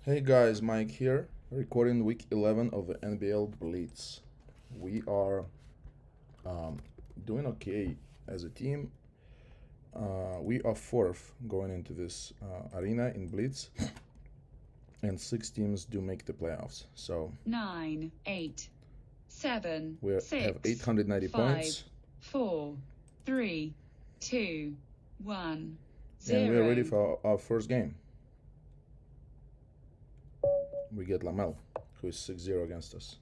Hey guys, Mike here, recording week 11 of the NBL Blitz. We are um, doing okay as a team. We are fourth going into this arena in Blitz, and six teams do make the playoffs. So 9, 8, 7, we have 6, 890 5, points, 4, 3, 2, 1, and we are ready 0. for our first game. We get Lamel, who is 6-0 against us.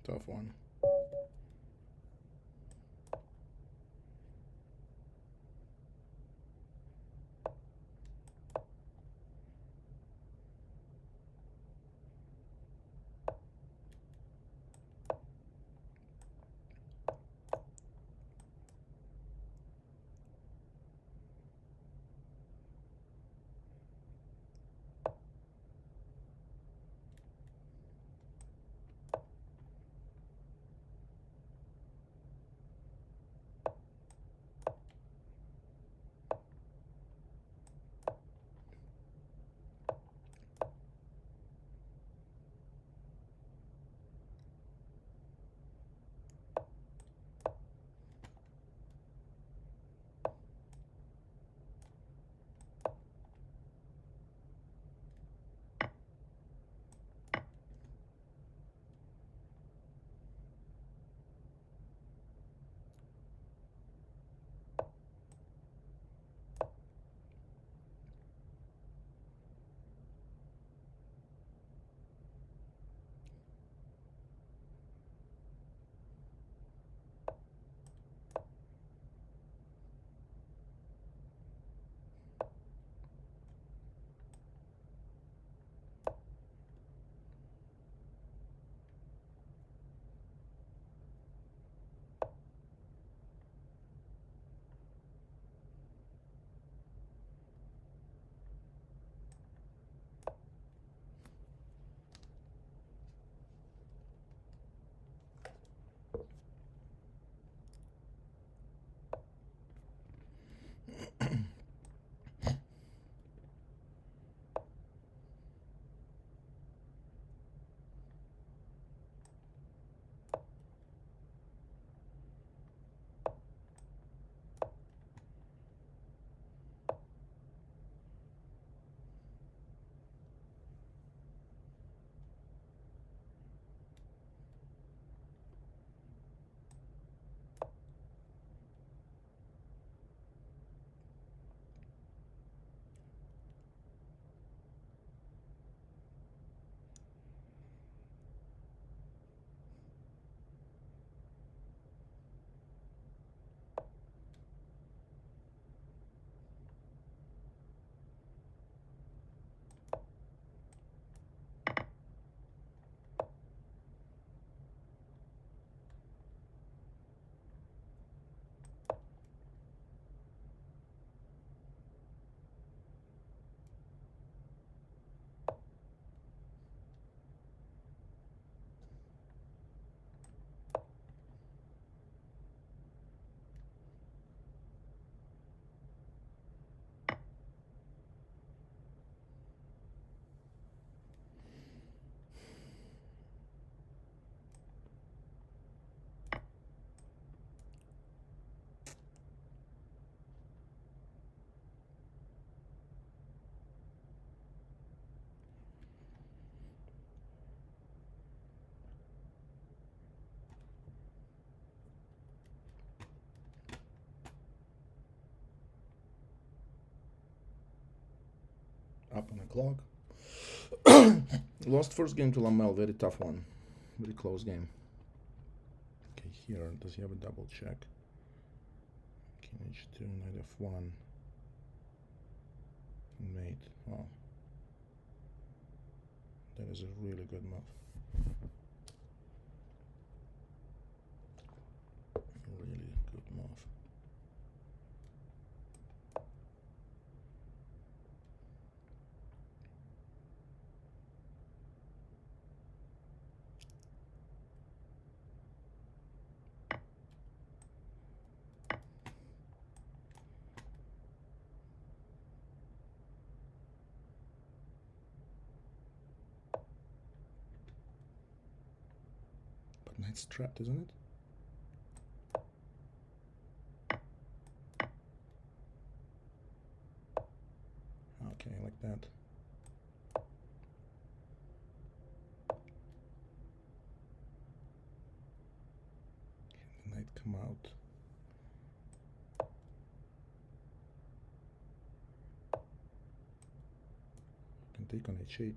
Tough one. Up on the clock. Lost first game to Lamel, very tough one. Very close game. Okay, here, does he have a double check? King h2, knight f1. Mate, wow. That is a really good move. Really good move. But knight's trapped, isn't it? Okay, like that. Can the knight come out? Can take on h8.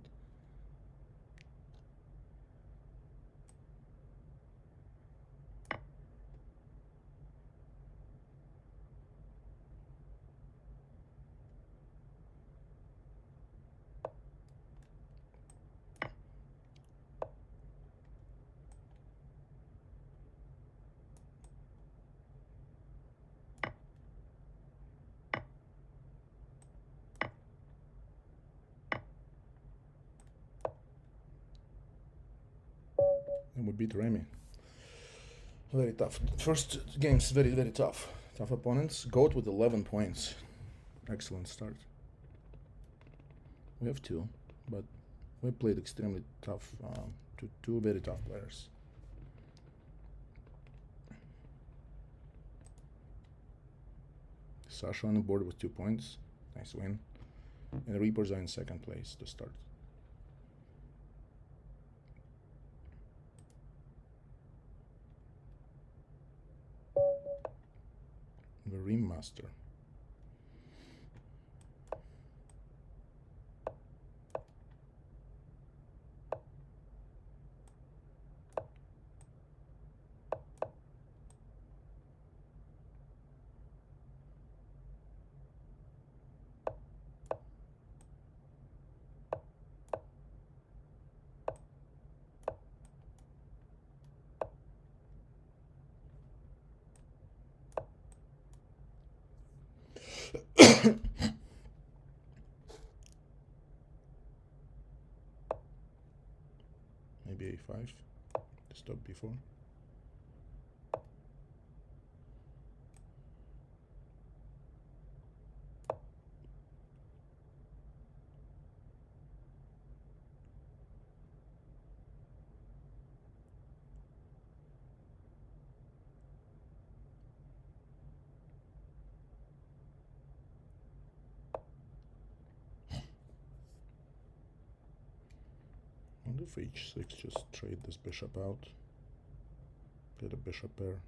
we beat Remy. Very tough. First game's very, very tough. Tough opponents. Goat with 11 points. Excellent start. We have 2, but we played extremely tough to 2 very tough players. Sasha on the board with 2 points. Nice win. And the Reapers are in second place to start. The Ringmaster. Maybe a5 to stop before. And if h6, just trade this bishop out. Get a bishop pair.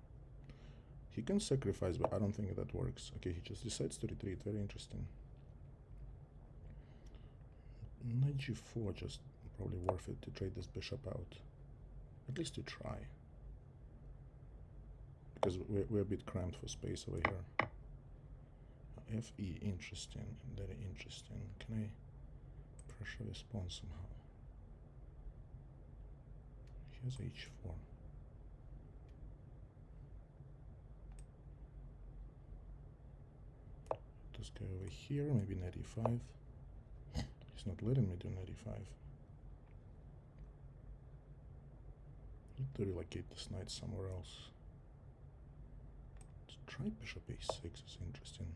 He can sacrifice, but I don't think that works. Okay, he just decides to retreat. Very interesting. Knight g4, just probably worth it to trade this bishop out. At least to try. Because we're a bit cramped for space over here. Fe, interesting. Very interesting. Can I pressure this pawn somehow? Here's h4. Let's go over here, maybe knight e5. He's not letting me do knight e5. Need to relocate this knight somewhere else. Let's try bishop a6, it's interesting.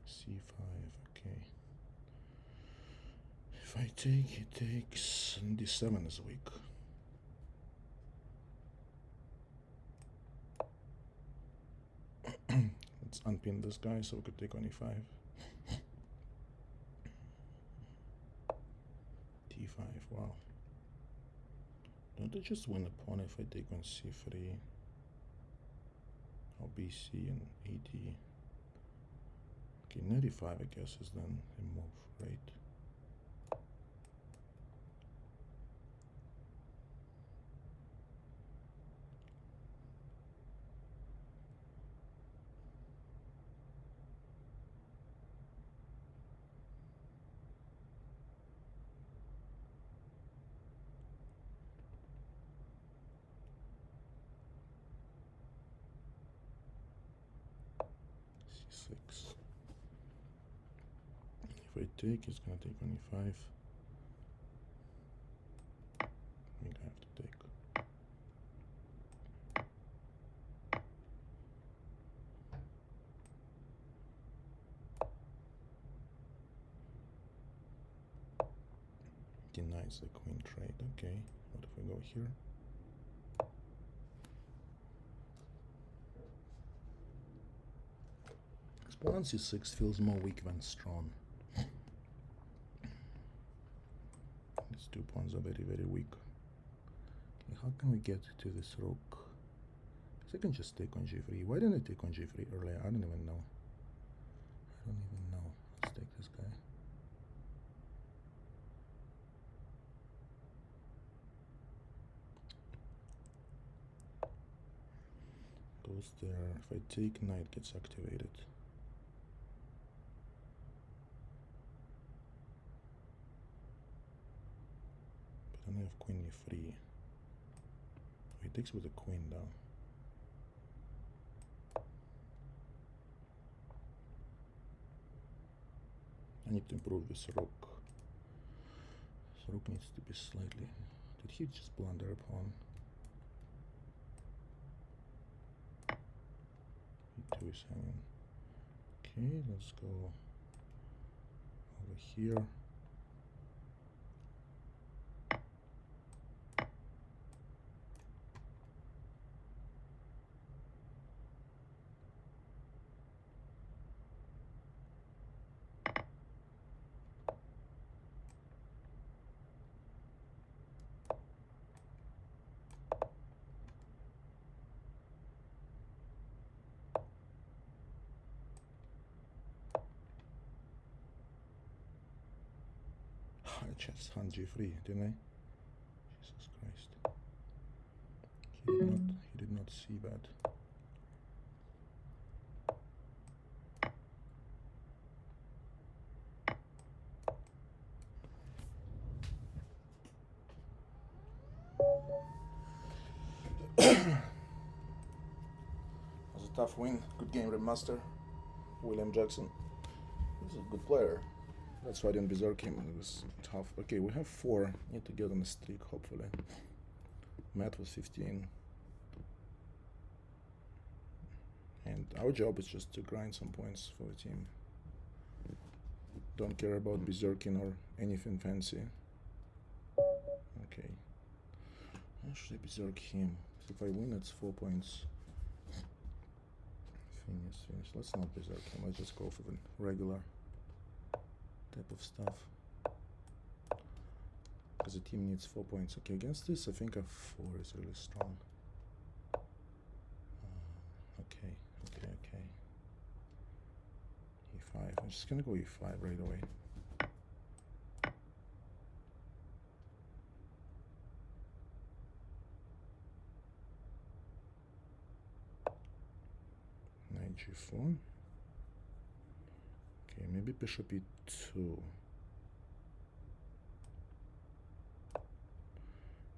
c5, okay. If I take, he takes, and d7 is weak. Let's unpin this guy so we could take on e5. d5, wow. Don't I just win a pawn if I take on c3? Or bc and ad? Okay, knight e5 I guess is then a move, right? c6. If I take, it's gonna take on e5. I think I have to take. Denies the queen trade. Okay, what if we go here? Pawn c6 feels more weak than strong. These 2 pawns are very, very weak. Okay, how can we get to this rook? Because I can just take on g3. Why didn't I take on g3 earlier? I don't even know. I don't even know. Let's take this guy. Goes there. If I take, knight gets activated. But then I have queen e3. he takes with the queen down. I need to improve this rook. This rook needs to be slightly... Did he just blunder a pawn? E2 is hanging. Okay, let's go over here. I just hand G3, didn't I? Jesus Christ. He did not see that. It was a tough win. Good game, Remaster. William Jackson. He's a good player. That's why I didn't berserk him. It was tough. Okay, we have 4. Need to get on a streak, hopefully. Matt was 15. And our job is just to grind some points for the team. Don't care about berserking or anything fancy. Okay. How should I berserk him? If I win, it's 4 points. Finish. Let's not berserk him. Let's just go for the regular type of stuff. Because the team needs 4 points. Okay, against this, I think a 4 is really strong. Okay. E5. I'm just gonna go E5 right away. Knight G4. Okay, maybe bishop E2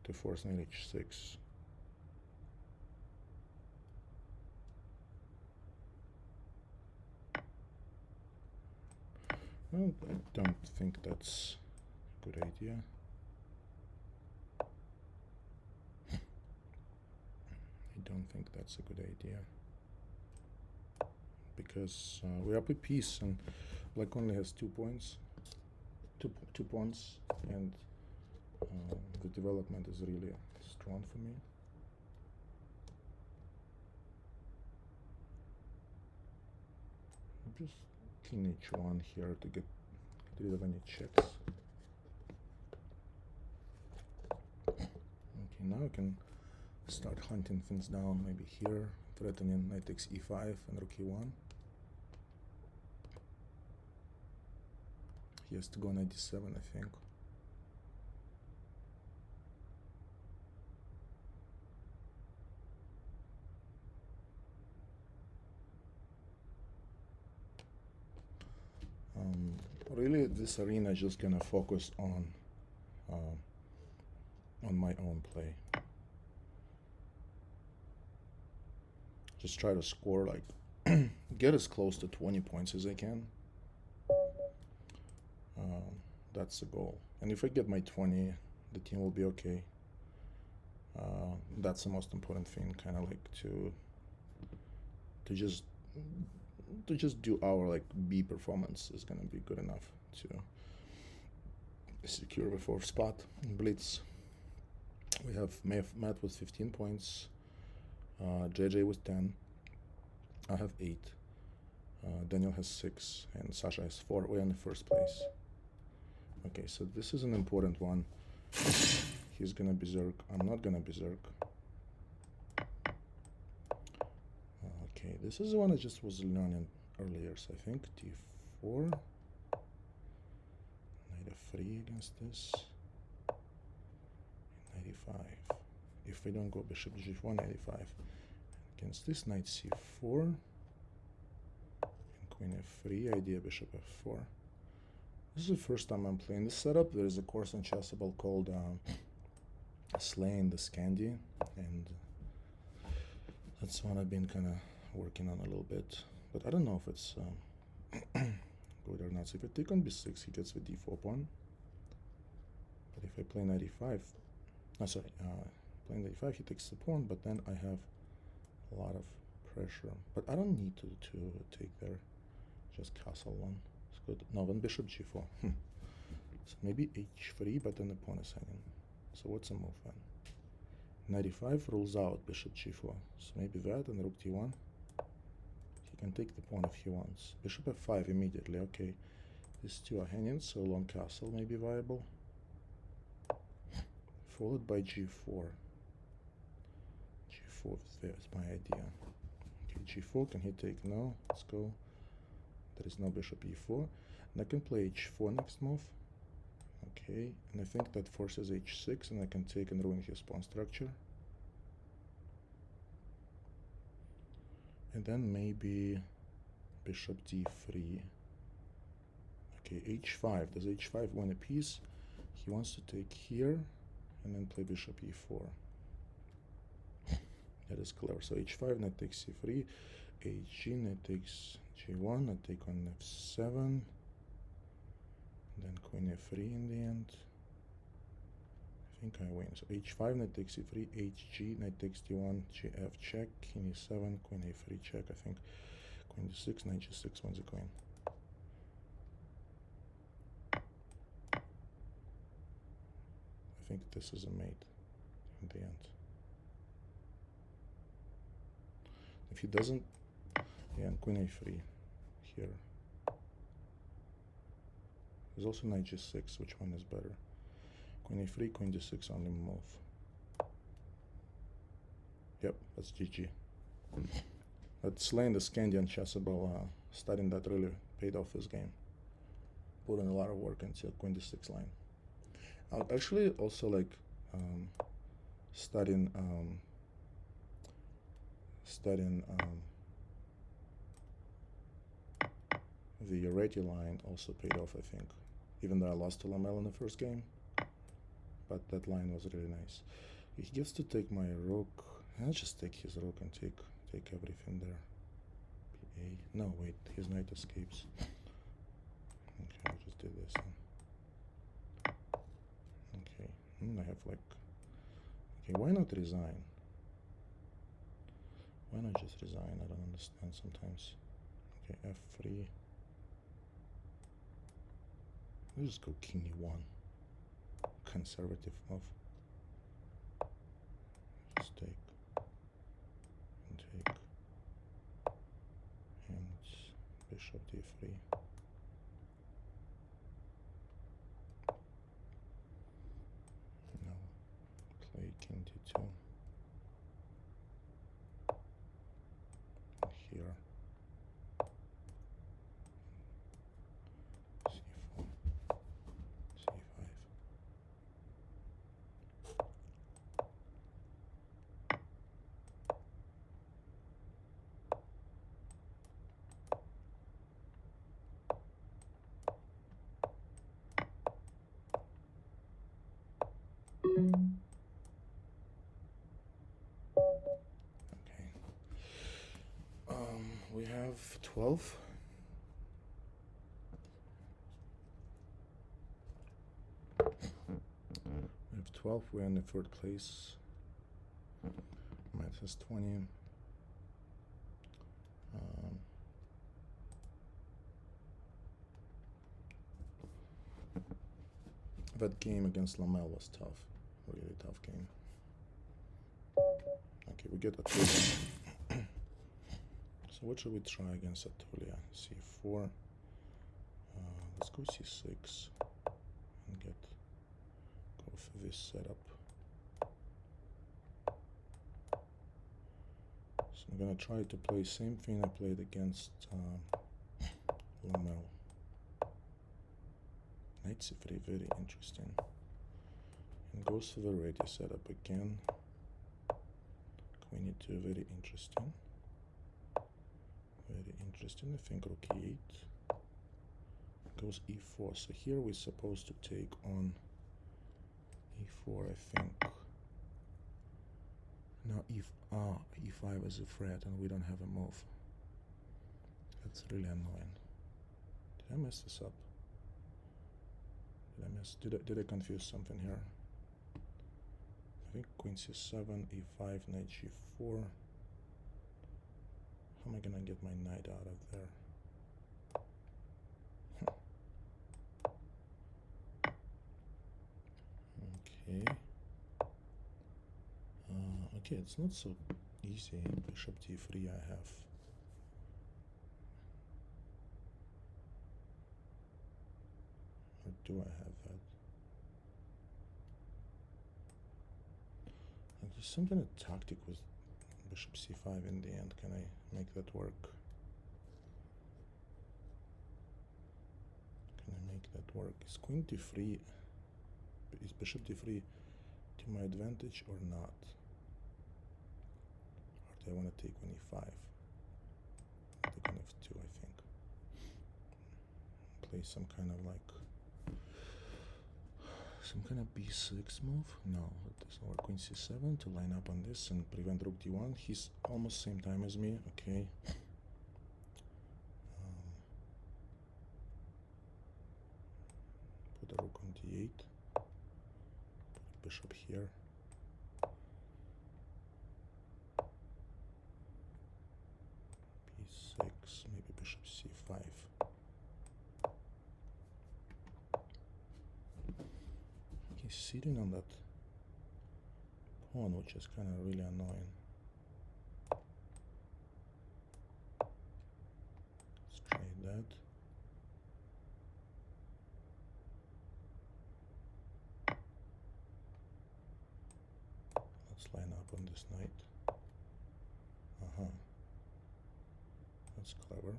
to force knight H6. Well, I don't think that's a good idea. Because we're up a piece and black only has 2 points, two pawns, and the development is really strong for me. Just king h1 here to get rid of any checks. Okay, now I can start hunting things down, maybe here, threatening knight takes e5 and rook e1. He has to go knight d7, I think. Really, this arena is just gonna focus on my own play. Just try to score, like, get as close to 20 points as I can. That's the goal. And if I get my 20, the team will be okay. That's the most important thing, kind of like to just do our like B performance is gonna be good enough to secure the 4th spot in Blitz. We have Matt with 15 points, JJ with 10, I have 8, Daniel has 6, and Sasha has 4. We're in the 1st place. Okay, so this is an important one. He's gonna berserk. I'm not gonna berserk. Okay, this is the one I just was learning earlier, so I think d4, knight f3 against this, knight e5. If we don't go bishop g4, knight e5. Against this, knight c4, and queen f3, idea bishop f4. This is the first time I'm playing this setup. There is a course on Chessable called slaying the Scandi, and that's what I've been kind of working on a little bit. But I don't know if it's good or not. So if I take on b6, he gets the d4 pawn. But if I play knight e5, playing knight e5, he takes the pawn, but then I have a lot of pressure. But I don't need to take there. Just castle one. It's good. No, then bishop g4. So maybe h3, but then the pawn is hanging. So what's a move then? Knight e5 rules out bishop g4. So maybe that and rook d1. He can take the pawn if he wants. Bishop f5 immediately. Okay, these two are hanging, so long castle may be viable. Followed by g4. G4 is my idea. Okay, g4, can he take? No, let's go. There is no bishop e4. And I can play h4 next move. Okay, and I think that forces h6, and I can take and ruin his pawn structure. And then maybe bishop d3. Okay, h5. Does h5 win a piece? He wants to take here and then play bishop e4. That is clever. So h5, knight takes c3, hg, knight takes g1, I take on f7, then queen f3 in the end. I think I win. So h5, knight takes c3, hg, knight takes d1, gf check, king e7, queen a3 check. I think queen d6, knight g6 wins the queen. I think this is a mate in the end. If he doesn't, yeah, queen a3 here. There's also knight g6. Which one is better? Queen a3, queen d6 only move. Yep, that's GG. But slaying the Scandian chessable, studying that really paid off this game. Put in a lot of work into queen d6 line. I'll actually also like studying the Reti line also paid off, I think. Even though I lost to Lamel in the first game, but that line was really nice. He gets to take my rook. I'll just take his rook and take everything there. A. No, wait, his knight escapes. Okay, I'll just do this then. Okay, I have like. Okay, why not resign? Why not just resign? I don't understand sometimes. Okay, f3. Let's just go king e1. Conservative move. Just take and take, and bishop d3. Now play king d2. Here. c4. c5. Okay. We have 12. We have 12. We're in the third place. Math is 20. That game against Lamel was tough. Really tough game. Okay, we get Atulia. So what should we try against Atulia? c4. Let's go c6 and go for this setup. So I'm gonna try to play same thing I played against Lamel. Knight c3, very interesting. And goes to the Reti setup again. Queen e2, very interesting. Very interesting. I think rook e8. Goes e4. So here we're supposed to take on e4, I think. Now e5 is a threat and we don't have a move. That's really annoying. Did I mess this up? Did I confuse something here? I think queen c7, e5, knight g4. How am I gonna get my knight out of there? Okay. Okay, it's not so easy. Bishop d3 I have. Or do I have that? Like there's something a tactic with bishop c5 in the end. Can I make that work? Can I make that work? Is queen d3, is bishop d3 to my advantage or not? Or do I want to take on e5? Take on f2, I think. Play some kind of like b6 move. No, that doesn't work. Queen c7 to line up on this and prevent rook d1. He's almost same time as me. Okay. Put the rook on d8. Put a bishop here. b6, maybe bishop c5. He's sitting on that pawn, which is kind of really annoying. Let's try that. Let's line up on this knight. That's clever.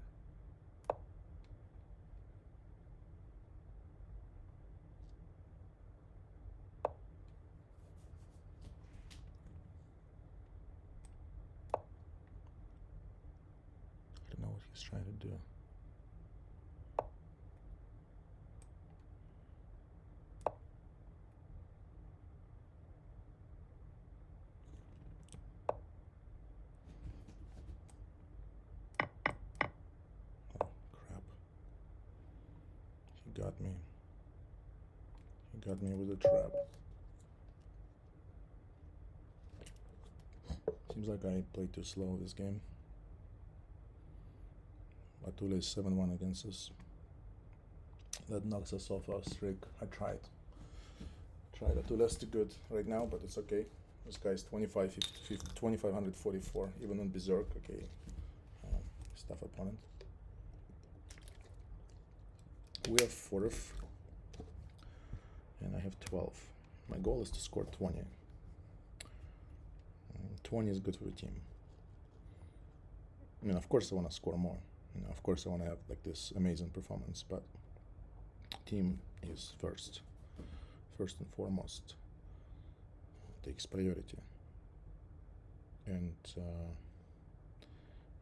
I don't know what he's trying to do. Oh, crap. He got me. He got me with a trap. Seems like I played too slow this game. Atula is 7-1 against us. That knocks us off our streak. I tried. Atula's too good right now, but it's okay. This guy's 2544, even on Berserk. Okay, he's tough opponent. We have 4th, and I have 12. My goal is to score 20. 20 is good for the team. I mean, of course I want to score more. You know, of course I want to have like this amazing performance, but team is first and foremost. Takes priority. And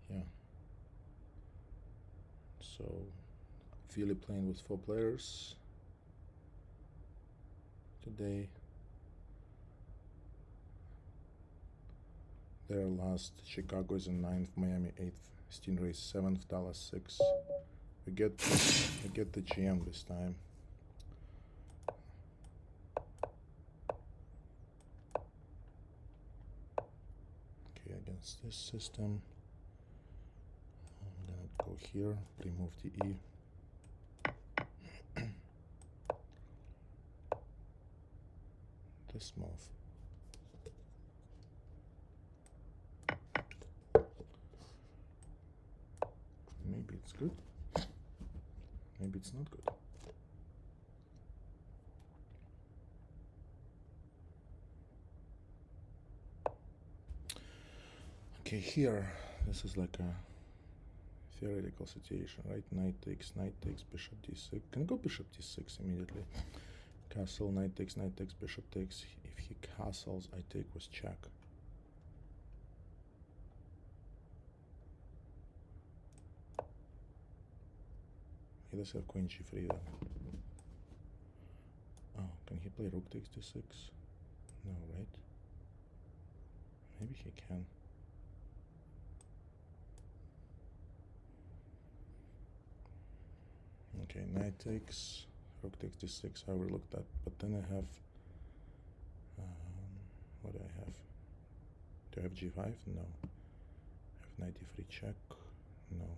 yeah. So Philly playing with 4 players today. Their last, Chicago is in 9th, Miami 8th, Stingrays 7th, Dallas 6th. We get the GM this time. Okay, against this system, I'm gonna go here, remove the E. This move. Maybe it's good. Maybe it's not good. Okay, here, this is like a theoretical situation, right? Knight takes, bishop d6. Can I go bishop d6 immediately? Castle, knight takes, bishop takes. If he castles, I take with check. He does have queen g3 though. Oh, can he play rook takes d6? No, right? Maybe he can. Okay, knight takes, rook takes d6. I overlooked that, but then I have. What do I have? Do I have g5? No. I have knight d3 check. No.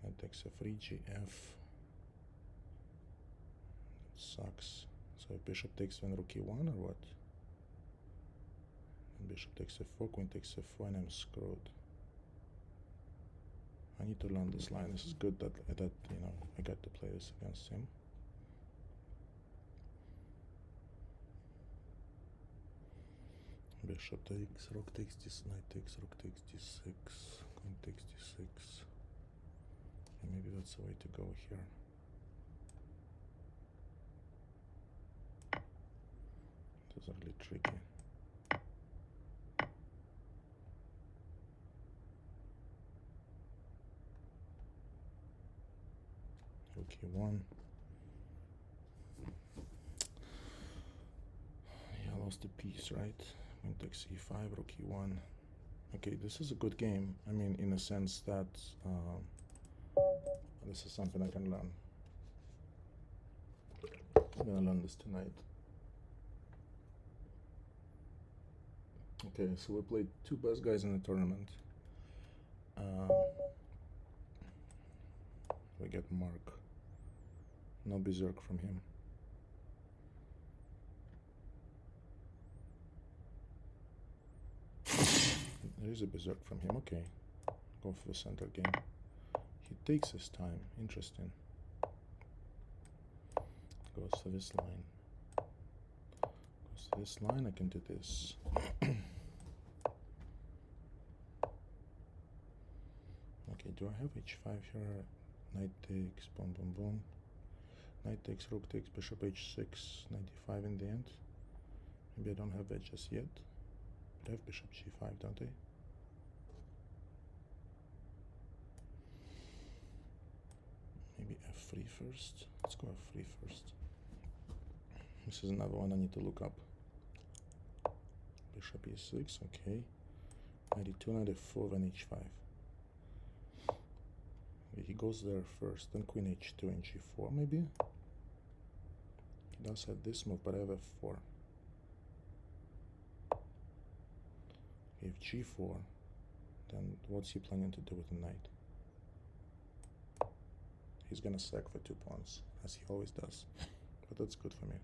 Knight takes f3, gf. That sucks. So bishop takes when rook e1 or what? And bishop takes f4, queen takes f4, and I'm screwed. I need to learn this line. This is good that you know I got to play this against him. Bishop takes, rook takes d6, knight takes, rook takes d6, queen takes d6. And maybe that's the way to go here. This is really tricky. Rook e1. Yeah, I lost a piece, right? Queen takes e5, rook e1. Okay, this is a good game. I mean, in a sense that this is something I can learn. I'm gonna learn this tonight. Okay, so we played two best guys in the tournament. We get Mark. No berserk from him. There is a berserk from him. Okay, go for the center game. He takes his time. Interesting. Goes to this line. Goes to this line. I can do this. Okay, do I have h5 here? Knight takes, boom, boom, boom. Knight takes, rook takes, bishop h6, 95 in the end. Maybe I don't have edges yet. But I have bishop g5, don't I? Maybe f3 first. Let's go f3 first. This is another one I need to look up. Bishop e6, okay. 92, 94, then h5. Okay, he goes there first, then queen h2 and g4 maybe. He does have this move, but I have f4. Okay, if g4, then what's he planning to do with the knight? He's gonna sack for 2 pawns, as he always does. But that's good for me.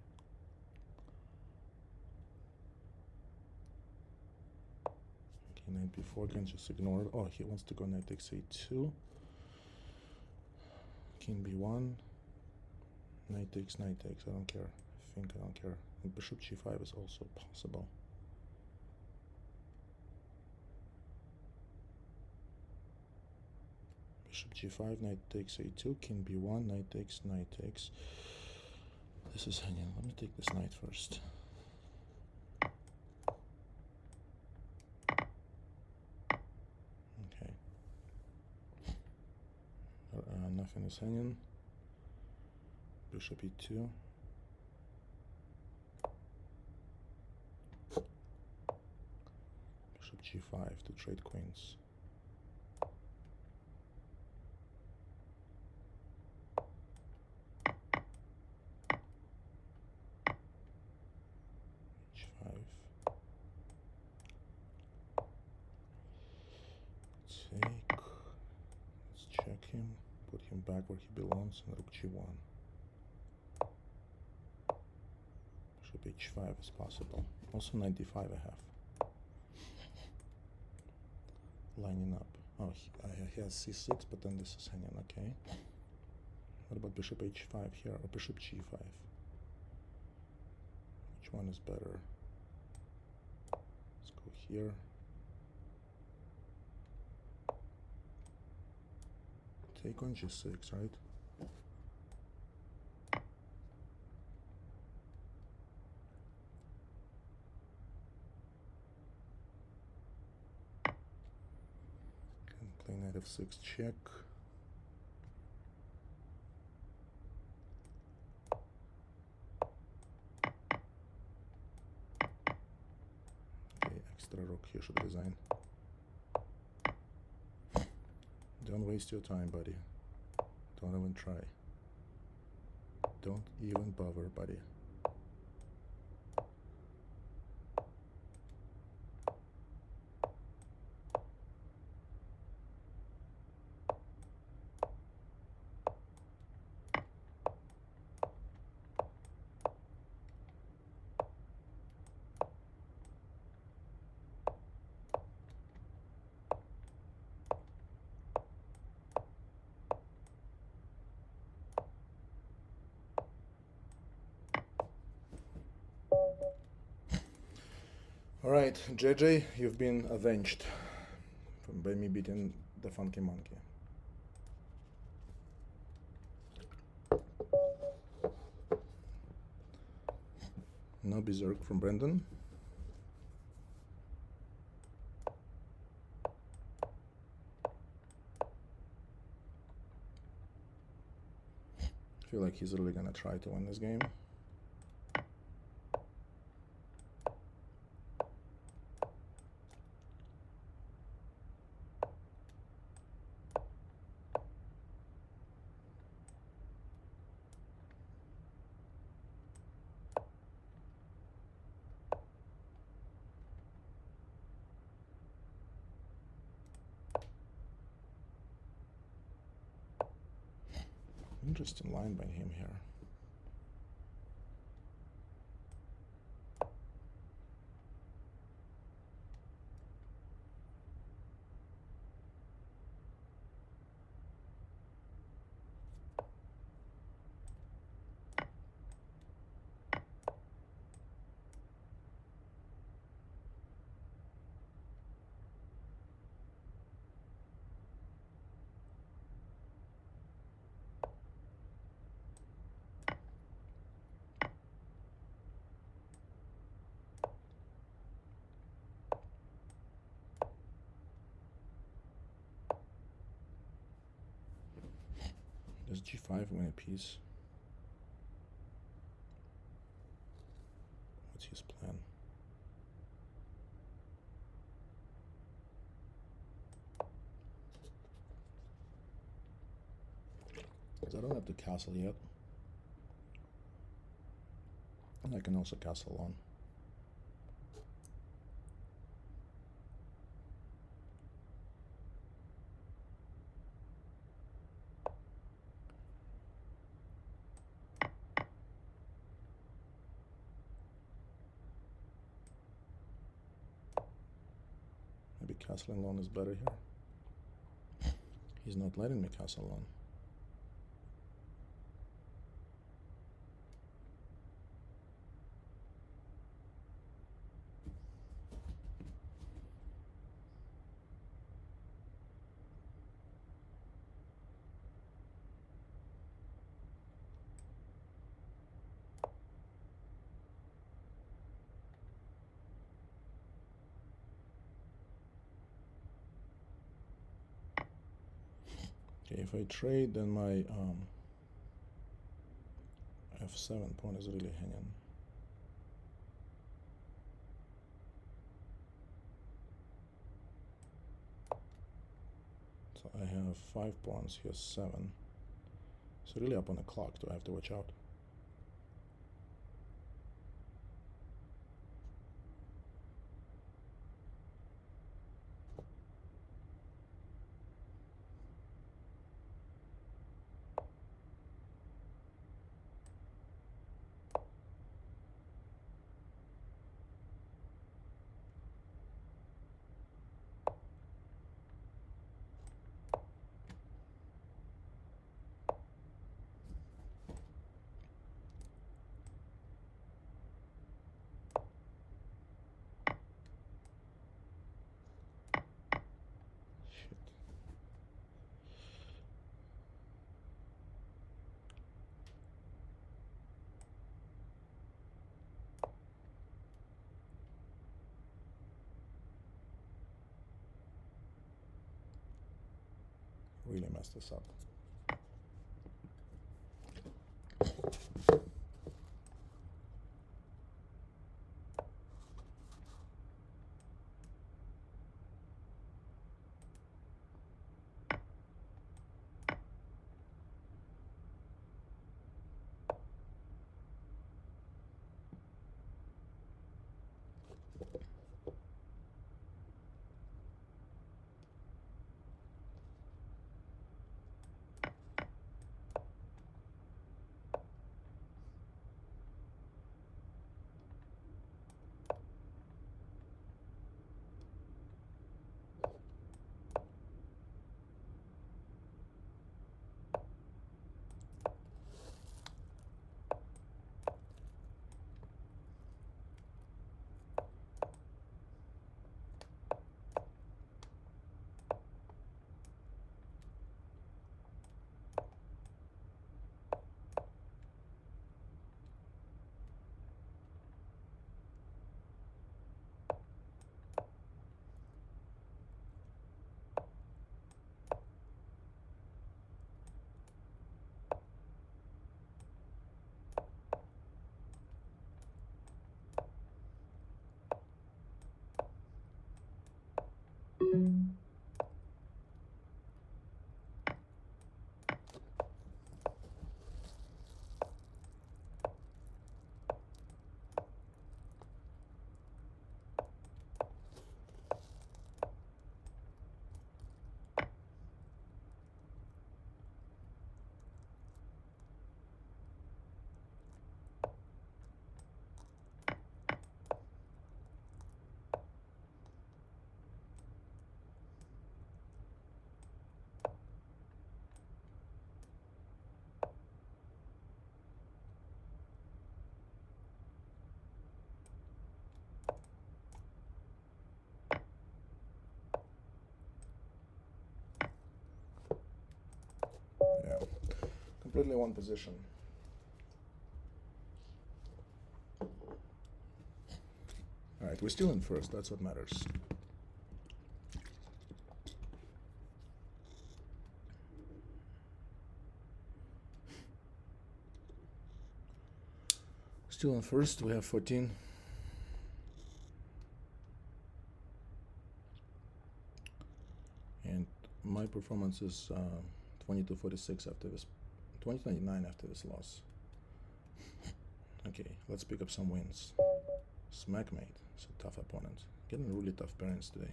Okay, knight b4 can just ignore it. Oh, he wants to go knight takes a2. King b1. Knight takes, knight takes. I don't care. I don't care. And bishop g5 is also possible. Bishop g5, knight takes a2, king b1, knight takes, knight takes. This is hanging. Let me take this knight first. Okay. Nothing is hanging. Bishop e2. Bishop g5 to trade queens. h5. Take. Let's check him. Put him back where he belongs, and rook g1. Bishop h5 is possible. Also 95 I have. Lining up. Oh, he has c6, but then this is hanging, okay. What about bishop h5 here, or bishop g5? Which one is better? Let's go here. Take on g6, right? Can play knight f6 check. Okay, extra rook he should resign. Don't waste your time, buddy. Don't even try. Don't even bother, buddy. Alright, JJ, you've been avenged by me beating the funky monkey. No berserk from Brendan. I feel like he's really gonna try to win this game. Interesting line by him here. Does G5 win a piece? What's his plan? Because I don't have the castle yet. And I can also castle on. Maybe castling on is better here. He's not letting me castle on. Okay, if I trade, then my f7 pawn is really hanging. So I have 5 pawns, he has 7. So really up on the clock, do I have to watch out? Really messed this up. completely one position. Alright, we're still in first, that's what matters. Still in first, we have 14. And my performance is 22-46 after this, 20-29 after this loss. Okay, let's pick up some wins. Smackmate, it's a tough opponent. Getting really tough parents today.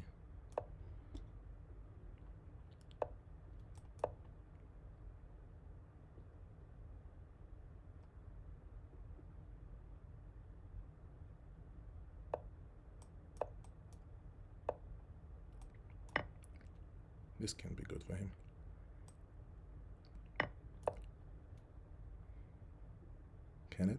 This can be good for him. Can it?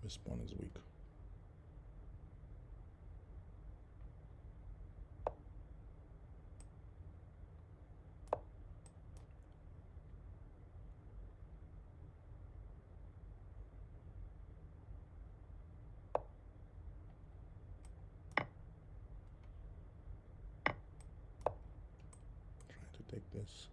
This pawn is weak. Trying to take this.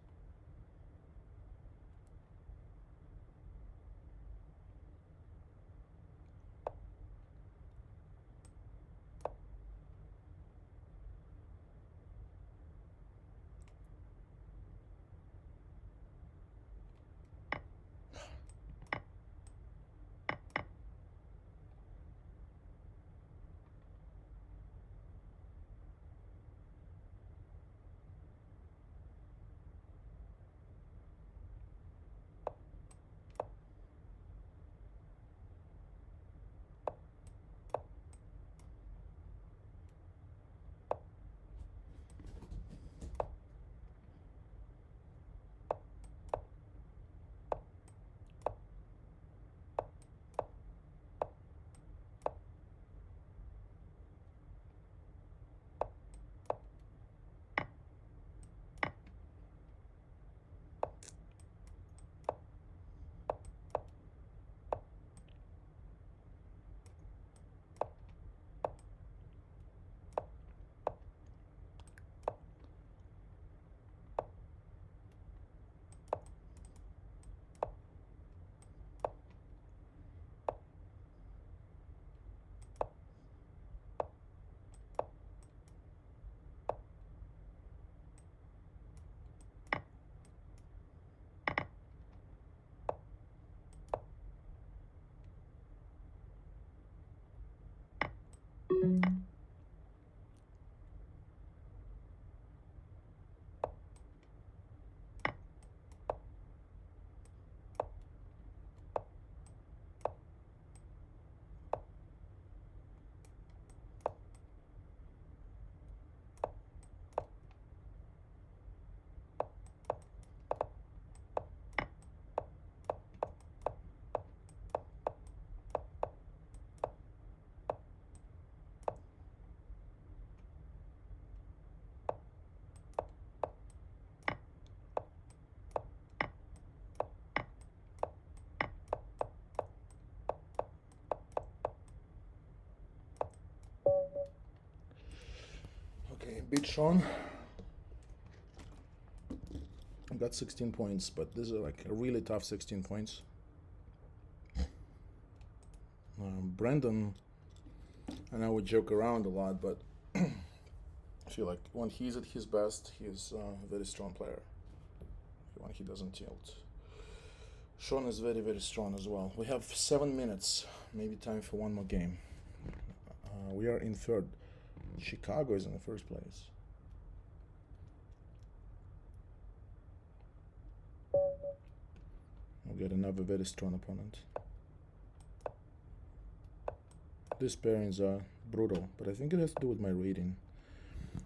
beat Sean. I got 16 points, but this is like a really tough 16 points. Brandon and I would joke around a lot, but I feel like when he's at his best, he's a very strong player. When he doesn't tilt. Sean is very, very strong as well. We have 7 minutes, maybe time for one more game. We are in third. Chicago is in the first place. We'll get another very strong opponent. These pairings are brutal, but I think it has to do with my rating.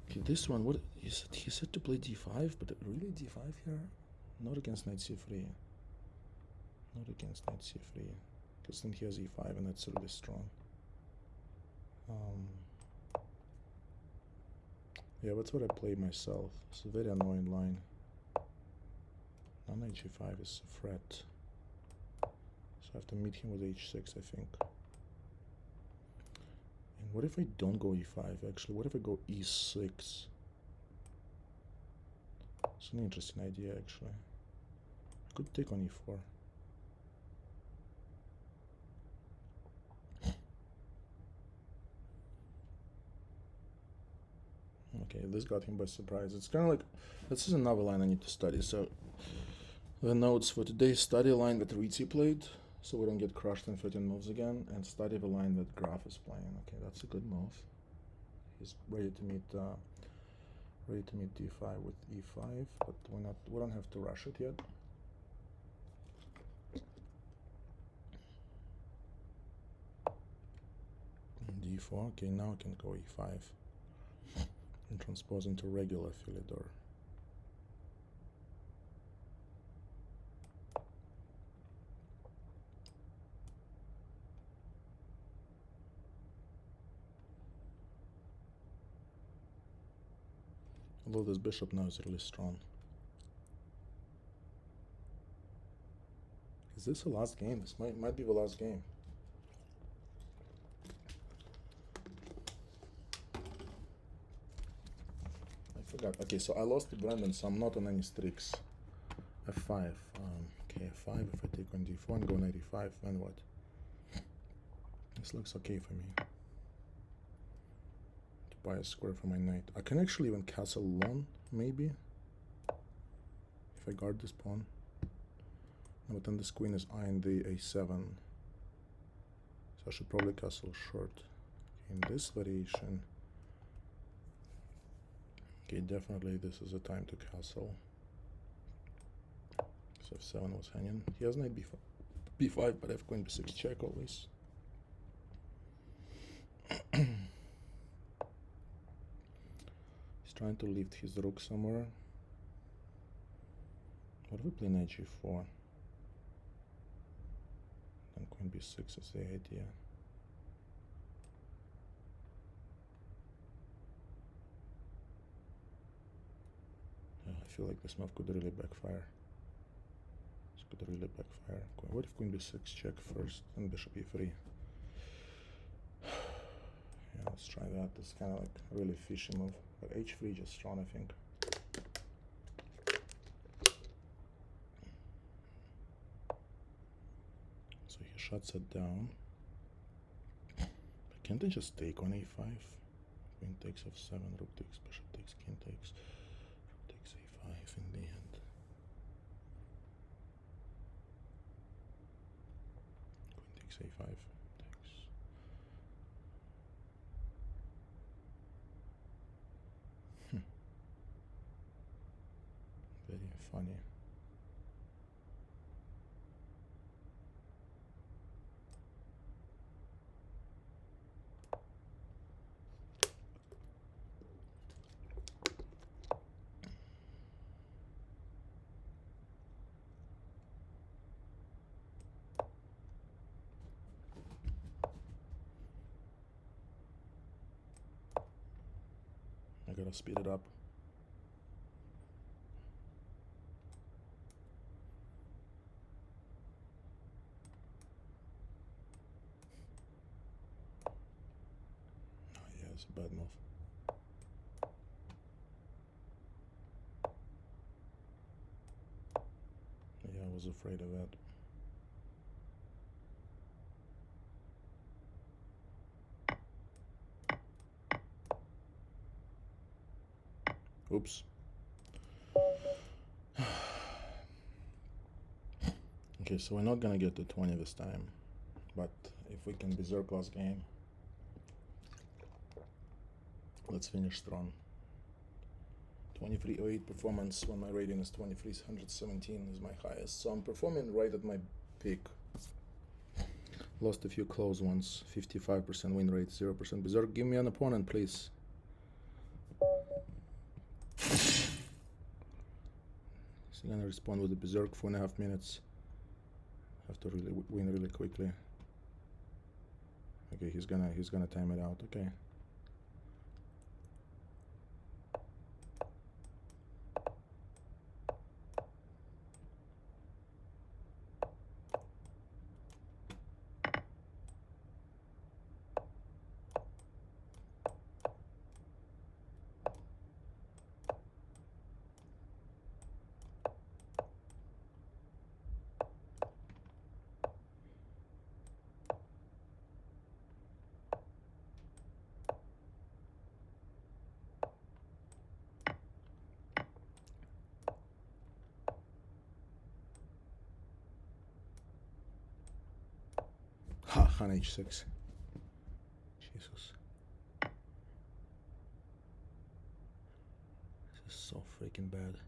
Okay, this one, what he said to play d5, but really d5 here? Not against knight c3. Not against knight c3, because then he has e5, and that's really strong. Yeah, that's what I play myself. It's a very annoying line. Now knight g5 is a threat, so I have to meet him with h6, I think. And what if I don't go e5? Actually, what if I go e6? It's an interesting idea, actually. I could take on e4. Okay, this got him by surprise. It's kind of like, this is another line I need to study. So the notes for today's study line that Ritzy played, so we don't get crushed in 13 moves again, and study the line that Graf is playing. Okay, that's a good move. He's ready to meet d5 with e5, but we don't have to rush it yet. d4. Okay, now I can go e5 and transpose into regular Philidor. Although this bishop now is really strong. Is this the last game? This might be the last game. I forgot. Okay, so I lost to Brandon, so I'm not on any streaks. f5. Okay, f5. If I take on d4 and go knight e5, then what? This looks okay for me. To buy a square for my knight. I can actually even castle alone, maybe. If I guard this pawn. No, but then this queen is eyeing the a7. So I should probably castle short. In this variation. Okay, definitely this is a time to castle. So f7 was hanging. He has knight b5, but I have queen b6 check always. He's trying to lift his rook somewhere. What if we play knight g4? Then queen b6 is the idea. I feel like this move could really backfire. This could really backfire. What if queen b6 check first and bishop e3? Yeah, let's try that. It's kind of like a really fishy move. But h3 just strong, I think. So he shuts it down. But can't I just take on a5? Queen takes f7, rook takes, bishop takes, king takes. Takes a5 in the end. Queen takes a5. Takes. Very funny. I gotta speed it up. Oh, yeah, it's a bad move. was afraid of it. Oops. Okay, so we're not gonna get to 20 this time, but if we can berserk last game, let's finish strong. 2308 performance when my rating is 2317 is my highest, so I'm performing right at my peak. Lost a few close ones. 55% win rate, 0% berserk. Give me an opponent, please. He's gonna respond with a berserk, 4.5 minutes. Have to really win really quickly. Okay, he's gonna time it out. Okay. Ha, on h6. Jesus. This is so freaking bad.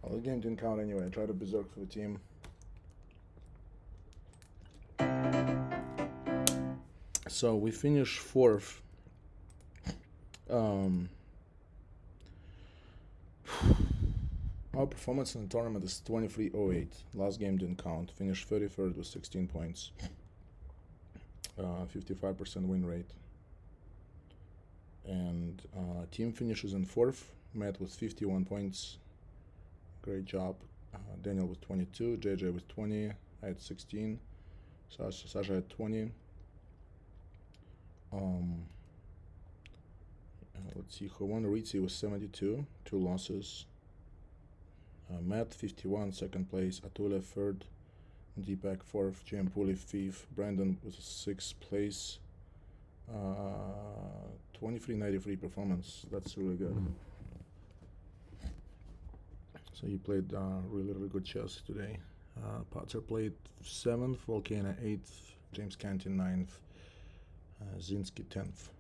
Well, the game didn't count anyway. I tried to berserk for the team. So we finished fourth. Our performance in the tournament is 23-08. Last game didn't count. Finished 33rd with 16 points. 55% win rate. And team finishes in fourth. Matt with 51 points. Great job. Daniel with 22. JJ with 20. I had 16. Sasha had 20. Let's see. Who won? Ritzi with 72. 2 losses. Matt 51, second place. Atula third. Deepak fourth. Jampuli fifth. Brandon was 6th place. 2393 performance. That's really good. So he played really good chess today. Potzer played 7th. Volcano 8th. James Canty 9th. Zinski 10th.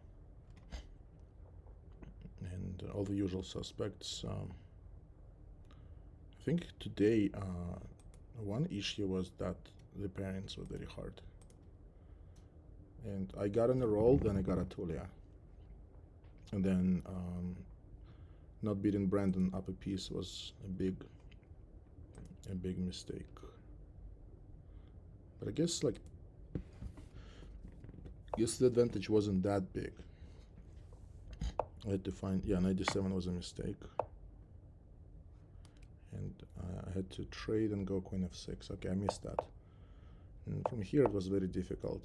And all the usual suspects. I think today one issue was that the pairings were very hard. And I got on a roll, then I got Atulia. And then not beating Brandon up a piece was a big mistake. But I guess the advantage wasn't that big. I had to find, 97 was a mistake. And I had to trade and go Queen f6. Okay, I missed that. And from here it was very difficult.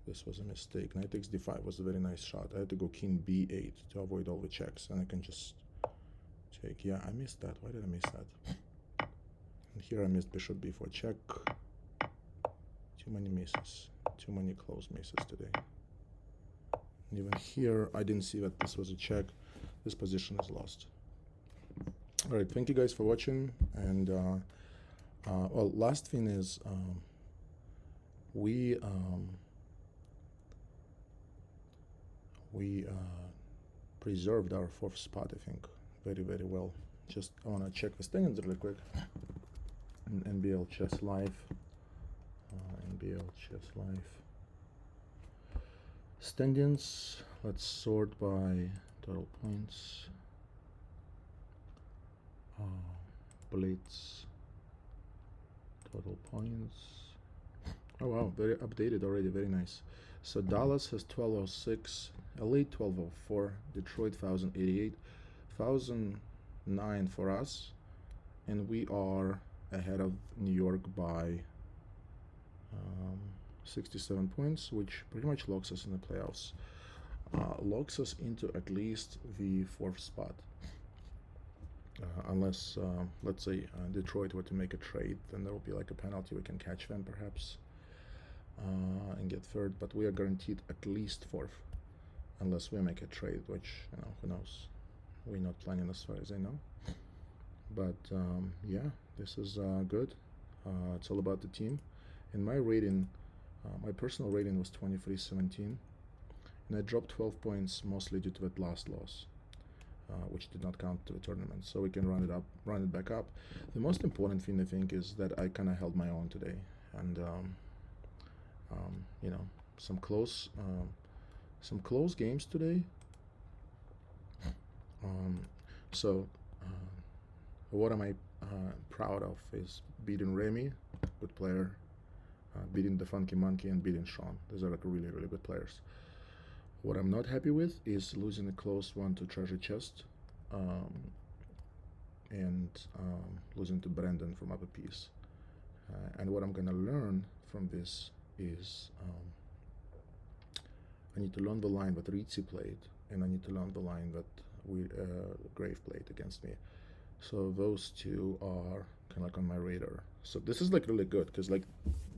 This was a mistake. Knight takes d5 was a very nice shot. I had to go King b8 to avoid all the checks, and I can just take. Yeah, I missed that. Why did I miss that? And here I missed bishop b4 check. Too many misses. Too many close misses today. And even here, I didn't see that this was a check. This position is lost. All right, thank you guys for watching. And well, last thing is we preserved our 4th spot, I think, very well. Just I want to check the standings really quick. NBL Chess Live. NBL Chess Live. Standings. Let's sort by total points. Blitz. Total points. Oh wow, very updated already. Very nice. So Dallas has 1206, LA 1204, Detroit 1088, 1009 for us, and we are ahead of New York by 67 points, which pretty much locks us in the playoffs. Locks us into at least the 4th spot. Unless, let's say, Detroit were to make a trade, then there will be like a penalty. We can catch them perhaps and get 3rd, but we are guaranteed at least 4th, unless we make a trade, which, who knows. We're not planning as far as I know. But yeah, this is good. It's all about the team. And my rating, my personal rating was 23-17, and I dropped 12 points mostly due to that last loss, which did not count to the tournament. So we can run it back up. The most important thing, I think, is that I kind of held my own today, and some close games today. So what am I proud of is beating Remy, good player, beating the Funky Monkey, and beating Sean. Those are like really good players. What I'm not happy with is losing a close one to Treasure Chest, and losing to Brandon from Upper Piece. And what I'm gonna learn from this is I need to learn the line that Ritzi played, and I need to learn the line that Grave played against me. So those two are kind of like on my radar. So this is like really good, because like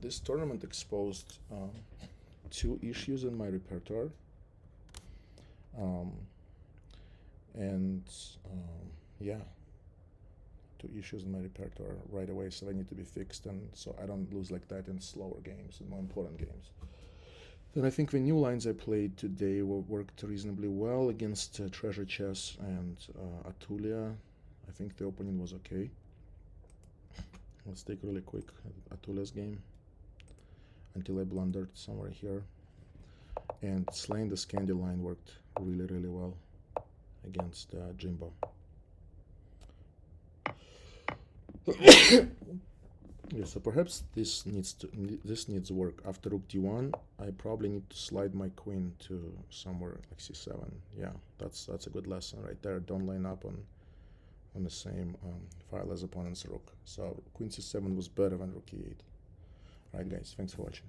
this tournament exposed 2 issues in my repertoire. Yeah, 2 issues in my repertoire right away, so they need to be fixed, and so I don't lose like that in slower games and more important games. Then I think the new lines I played today worked reasonably well against Treasure Chess and Atulia. I think the opening was okay. Let's take really quick Atulia's game until I blundered somewhere here. And slaying the Scandi line worked really well against Jimbo. Yeah, so perhaps this needs work. After Rook D1, I probably need to slide my queen to somewhere like C7. Yeah, that's a good lesson right there. Don't line up on the same file as opponent's rook. So Queen C7 was better than Rook E8. Alright guys, thanks for watching.